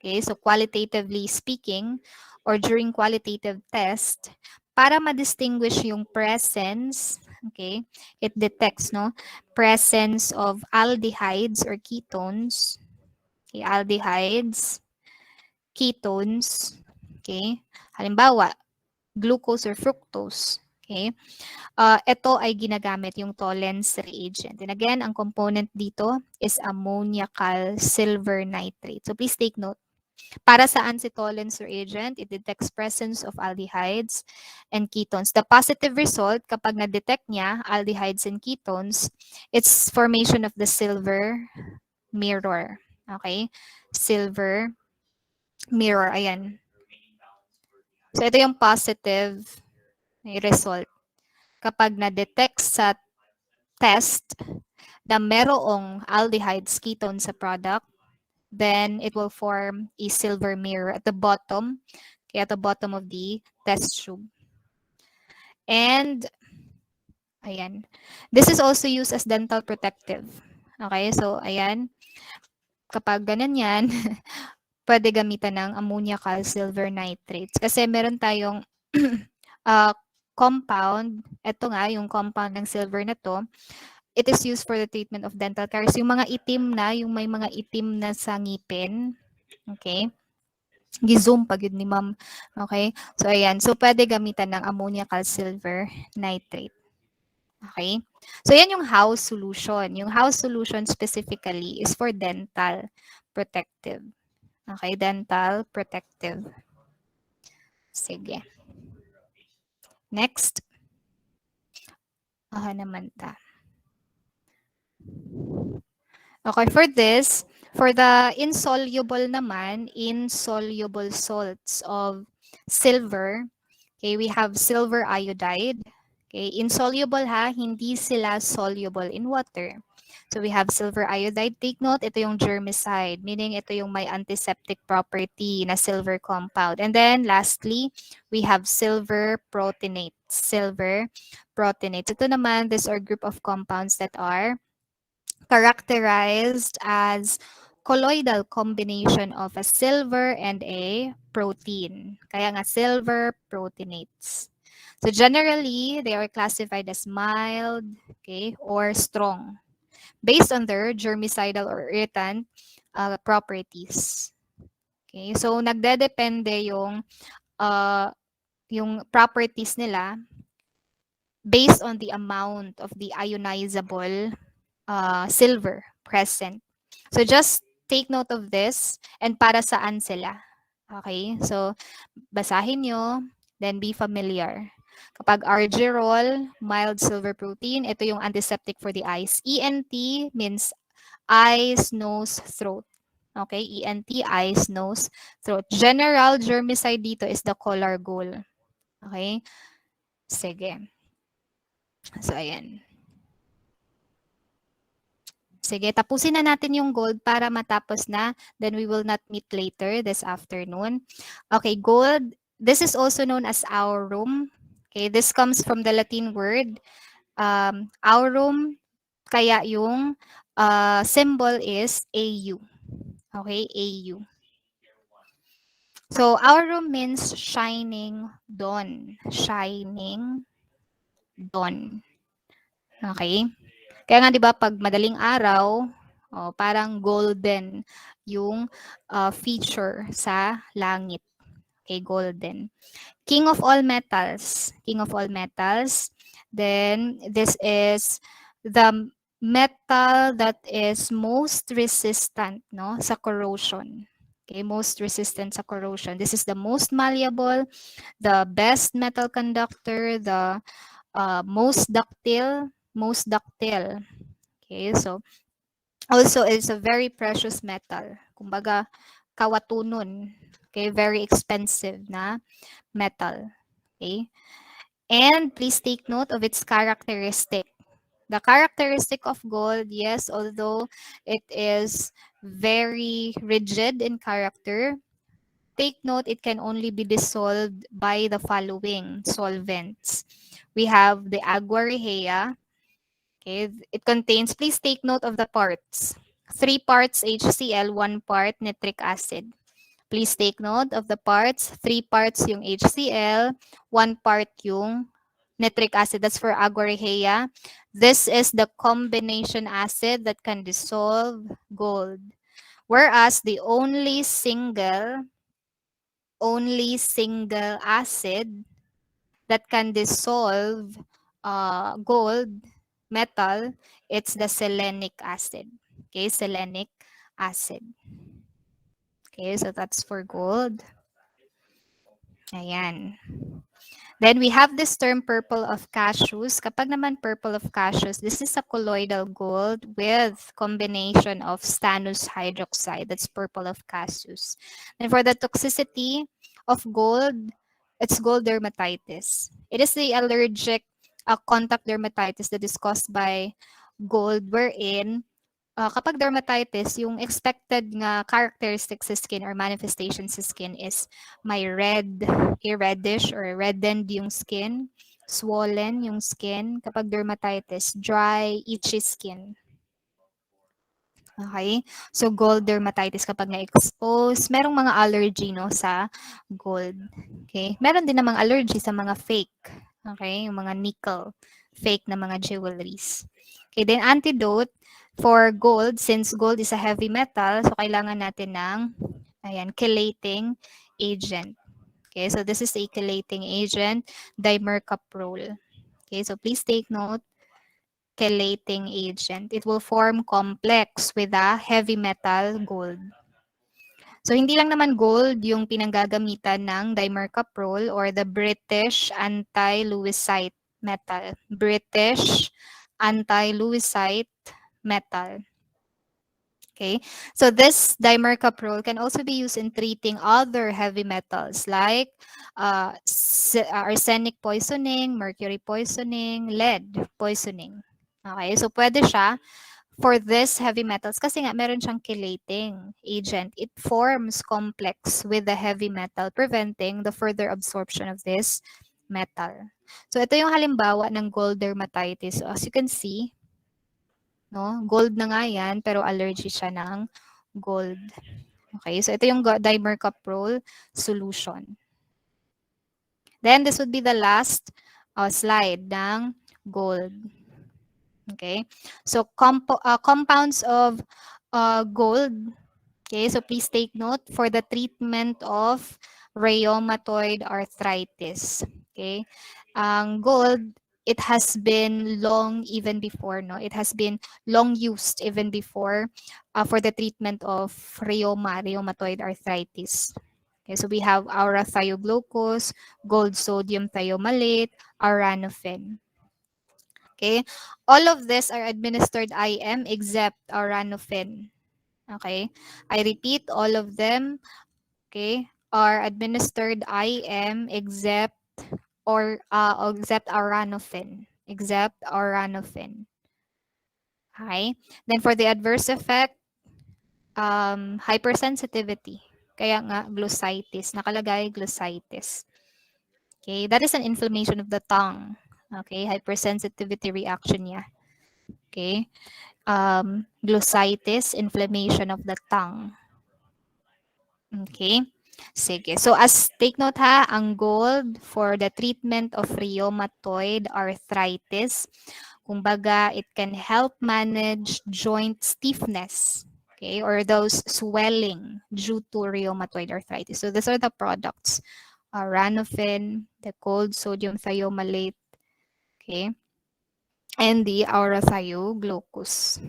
Okay, so qualitatively speaking, or during qualitative test, para ma-distinguish yung presence, okay, it detects, no, presence of aldehydes or ketones, okay, aldehydes, ketones, okay, halimbawa, glucose or fructose, okay, ito ay ginagamit yung Tollens reagent. And again, ang component dito is ammoniacal silver nitrate. So please take note. Para saan si Tollens reagent? It detects presence of aldehydes and ketones. The positive result, kapag na-detect niya aldehydes and ketones, it's formation of the silver mirror. Okay? Silver mirror. Ayan. So ito yung positive result. Kapag na-detect sa test na merong aldehydes, ketones sa product, then it will form a silver mirror at the bottom, okay, at the bottom of the test tube. And, ayan. This is also used as dental protective. Okay, so ayan, kapag ganun yan, pwede gamitan ng ammoniacal silver nitrates. Kasi meron tayong uh, compound, ito nga, yung compound ng silver na to, it is used for the treatment of dental caries. Yung mga itim na, yung may mga itim na sa ngipin, okay? Gi-zoom pag yun ni ma'am. Okay? So, ayan. So, pwede gamitan ng ammoniacal silver nitrate. Okay? So, yan yung house solution. Yung house solution specifically is for dental protective. Okay? Dental protective. Sige. Next. Aha naman ta. Okay, for this, for the insoluble naman, insoluble salts of silver, okay, we have silver iodide. Okay, insoluble ha, hindi sila soluble in water. So we have silver iodide. Take note, ito yung germicide, meaning ito yung may antiseptic property na silver compound. And then lastly, we have silver proteinate. Silver proteinate. Ito naman, these are group of compounds that are characterized as colloidal combination of a silver and a protein. Kaya nga silver proteinates. So generally, they are classified as mild, okay, or strong based on their germicidal or irritant properties. Okay, so nagdedepende yung properties nila based on the amount of the ionizable silver present. So just take note of this and para saan sila. Okay? So basahin nyo, then be familiar. Kapag argyrol, mild silver protein, ito yung antiseptic for the eyes. ENT means eyes, nose, throat. Okay? ENT, eyes, nose, throat. General germicide dito is the color gold. Okay? Sige. So, ayan. Sige, tapusin na natin yung gold para matapos na. Then we will not meet later this afternoon. Okay, gold. This is also known as aurum. Okay, this comes from the Latin word aurum. Kaya yung symbol is AU. Okay, AU. So, aurum means shining dawn. Shining dawn. Okay? Kaya nga 'di ba pag madaling araw, parang golden yung feature sa langit. Okay, golden. King of all metals. King of all metals. Then this is the metal that is most resistant, no, sa corrosion. Okay, most resistant sa corrosion. This is the most malleable, the best metal conductor, the most ductile, most ductile. Okay, so also it's a very precious metal. Kumbaga, kawatunon. Okay, very expensive na metal. Okay, and please take note of its characteristic. The characteristic of gold, yes, although it is very rigid in character, take note it can only be dissolved by the following solvents. We have the agua rehea. Okay, it contains, please take note of the parts. 3 parts HCl, 1 part nitric acid. Please take note of the parts. 3 parts yung HCl, 1 part yung nitric acid. That's for agua rehea. This is the combination acid that can dissolve gold. Whereas the only single acid that can dissolve gold metal, it's the selenic acid. Okay, selenic acid. Okay, so that's for gold. Ayan. Then we have this term purple of cashews. Kapag naman purple of cashews, this is a colloidal gold with combination of stannous hydroxide. That's purple of cashews. And for the toxicity of gold, it's gold dermatitis. It is the allergic contact dermatitis that is caused by gold, wherein kapag dermatitis, yung expected nga characteristics sa skin or manifestation sa skin is may red, reddish or reddened yung skin, swollen yung skin. Kapag dermatitis, dry, itchy skin. Okay? So, gold dermatitis kapag na-expose. Merong mga allergy no, sa gold. Okay? Meron din namang allergy sa mga fake. Okay? Yung mga nickel. Fake na mga jewelries. Okay, then antidote for gold, since gold is a heavy metal, so kailangan natin ng chelating agent. Okay, so this is a chelating agent, dimercaprol. Okay, so please take note, chelating agent. It will form complex with a heavy metal gold. So hindi lang naman gold yung pinanggagamitan ng dimercaprol or the British anti-Lewisite metal. British anti-Lewisite metal. Okay, so this dimercaprol can also be used in treating other heavy metals like arsenic poisoning, mercury poisoning, lead poisoning. Okay, so pwede siya for this heavy metals kasi nga meron siyang chelating agent. It forms complex with the heavy metal, preventing the further absorption of this metal. So ito yung halimbawa ng gold dermatitis. So as you can see, no, gold na nga yan, pero allergy siya ng gold. Okay, so ito yung dimercaprol solution. Then this would be the last slide ng gold. Okay, so compounds of gold. Okay, so please take note for the treatment of rheumatoid arthritis. Okay, gold, it has been long even before, no? It has been long used even before for the treatment of rheumatoid arthritis. Okay, so we have aura thioglucose, gold sodium thiomalate, aranophen. Okay, all of this are administered IM except aranophen. Okay, I repeat, all of them, okay, are administered IM except aranophen. Except aranophen. Okay, then for the adverse effect, hypersensitivity. Kaya nga, glossitis. Nakalagay, glossitis. Okay, that is an inflammation of the tongue. Okay, hypersensitivity reaction niya. Okay, glossitis, inflammation of the tongue. Okay, sige. So as take note ha, ang gold for the treatment of rheumatoid arthritis, kumbaga it can help manage joint stiffness, okay, or those swelling due to rheumatoid arthritis. So these are the products, ranophen, the gold sodium thiomalate, okay, and the aura thioglucose.